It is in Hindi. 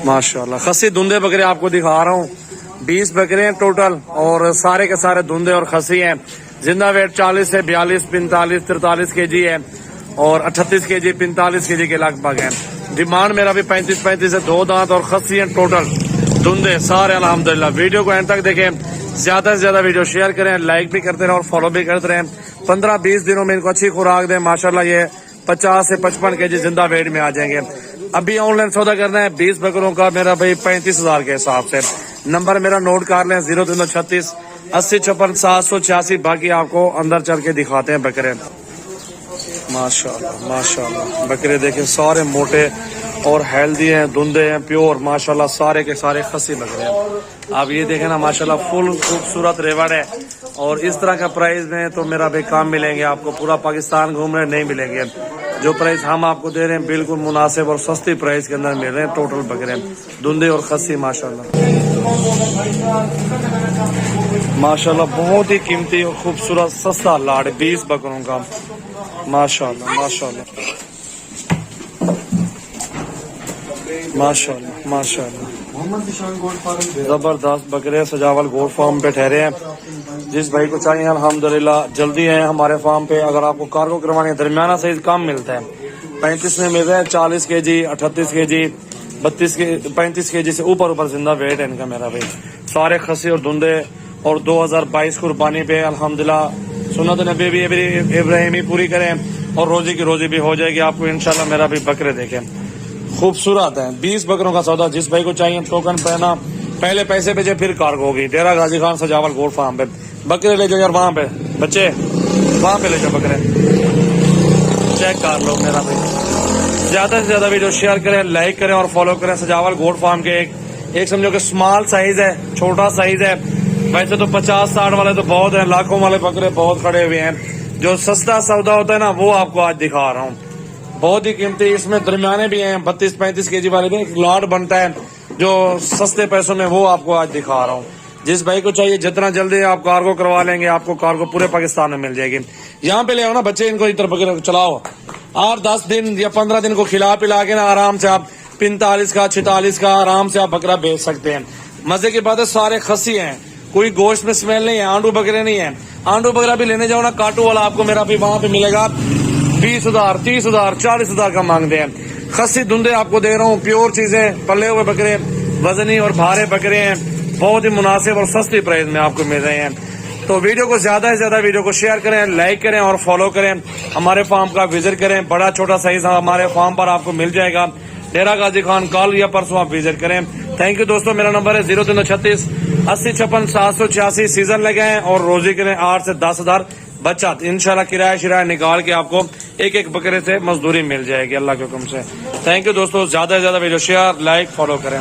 माशाल्लाह खस्सी धुंधे बकरे आपको दिखा रहा हूँ। 20 बकरे हैं टोटल और सारे के सारे धुंधे और खस्सी हैं। जिंदा वेट 40 से 42, 45, 43 केजी है और 38 केजी 45 केजी के लगभग है। डिमांड मेरा भी 35 से 2 दांत और खस्सी हैं टोटल धुंधे सारे अल्हम्दुलिल्लाह। वीडियो को एंड तक देखें, ज्यादा से ज्यादा वीडियो शेयर करें, लाइक भी करते रहें और फॉलो भी करते रहें। 15-20 दिनों में इनको अच्छी खुराक दें, माशाल्लाह ये 50 से 55 केजी जिंदा वेट में आ जाएंगे। अभी ऑनलाइन सौदा करना है 20 बकरों का मेरा भाई 35,000 के हिसाब से। नंबर मेरा नोट कर लें 0336 80 54 786। बाकी आपको अंदर चल के दिखाते हैं बकरे। माशाल्लाह माशाल्लाह बकरे देखें सारे मोटे और हेल्दी हैं, धुंधे हैं, प्योर माशाल्लाह सारे के सारे खस्सी बकरे हैं। आप ये देखें ना माशाल्लाह फुल खूबसूरत रेवड़ है और इस तरह का प्राइस में तो मेरा भाई काम मिलेंगे आपको। पूरा पाकिस्तान घूम रहे नहीं मिलेंगे। जो प्राइस हम आपको दे रहे हैं बिल्कुल मुनासिब और सस्ती प्राइस के अंदर मिल रहे हैं। टोटल बकरे धुंधे और खस्सी माशाल्लाह माशाल्लाह बहुत ही कीमती और खूबसूरत सस्ता लाड़ 20 बकरों का माशाल्लाह माशाल्लाह माशाल्लाह माशाल्लाह। जबरदस्त बकरे सजावल गोट फार्म पे ठहरे हैं। जिस भाई को चाहिए अल्हम्दुलिल्लाह जल्दी है हमारे फार्म पे। अगर आपको कार्गो करवानी है दरमियाना साइज कम मिलता है, 35 में मिल रहा है 40 केजी 38 केजी 35 केजी से ऊपर जिंदा वेट है इनका मेरा भाई। सारे खस्सी और धुंधे और 2022 कुर्बानी पे अल्हम्दुलिल्लाह सुन्नत नबी भी इब्राहिमी पूरी करें और रोजी की रोजी भी हो जाएगी आपको इंशाल्लाह। मेरा भी बकरे देखें खूबसूरत है। 20 बकरों का सौदा जिस भाई को चाहिए टोकन पहना, पहले पैसे भेजे फिर कार्गो होगी। डेरा गाजी खान सजावल गोट फार्म पे बकरे ले जाओ यार, वहां पे बच्चे वहां पे ले जाओ बकरे चेक कर लो मेरा भाई। ज्यादा से ज्यादा वीडियो शेयर करें, लाइक करें और फॉलो करें। सजावल गोट फार्म के एक समझो कि स्मॉल साइज है, छोटा साइज है। वैसे तो 50-60 वाले तो बहुत है, लाखों वाले बकरे बहुत खड़े हुए हैं। जो सस्ता सौदा होता है ना वो आपको आज दिखा रहा हूँ। बहुत ही कीमती, इसमें दरमियाने भी हैं 32-35 केजी वाले भी। एक लॉट बनता है जो सस्ते पैसों में, वो आपको आज दिखा रहा हूँ। जिस भाई को चाहिए जितना जल्दी आप कार्गो करवा लेंगे आपको कार्गो पूरे पाकिस्तान में मिल जाएगी। यहाँ पे ले आओ ना बच्चे, इनको इधर बकरे चलाओ 8-10 दिन या 15 दिन को खिला पिला के ना आराम से आप 45 का 46 का आराम से आप बकरा बेच सकते हैं। मजे की बात है सारे खस्सी हैं, कोई गोश्त में स्मेल नहीं है, आंडू बकरे नहीं है। आंडू बकरा भी लेने जाओ ना काटू वाला आपको मेरा भी वहां पे मिलेगा 20,000 30,000 40,000 का मांगते हैं। खस्सी धुंधे आपको दे रहा हूँ, प्योर चीजें, पले हुए बकरे, वजनी और भारे बकरे हैं। बहुत ही मुनासिब और सस्ती प्राइस में आपको मिल रहे हैं। तो वीडियो को ज्यादा से ज्यादा वीडियो को शेयर करें, लाइक करें और फॉलो करें। हमारे फार्म का विजिट करें, बड़ा छोटा साइज हमारे फार्म पर आपको मिल जाएगा। डेरा गाजी खान, कल या परसों आप विजिट करें। थैंक यू दोस्तों। मेरा नंबर है 0336 80 56 786। सीजन लगे हैं और रोजी करें 8 से 10,000 बचत। इंशाल्लाह किराया शिराया निकाल के आपको एक बकरे से मजदूरी मिल जाएगी अल्लाह के हुक्म से। थैंक यू दोस्तों। ज्यादा से ज्यादा वीडियो शेयर, लाइक, फॉलो करें।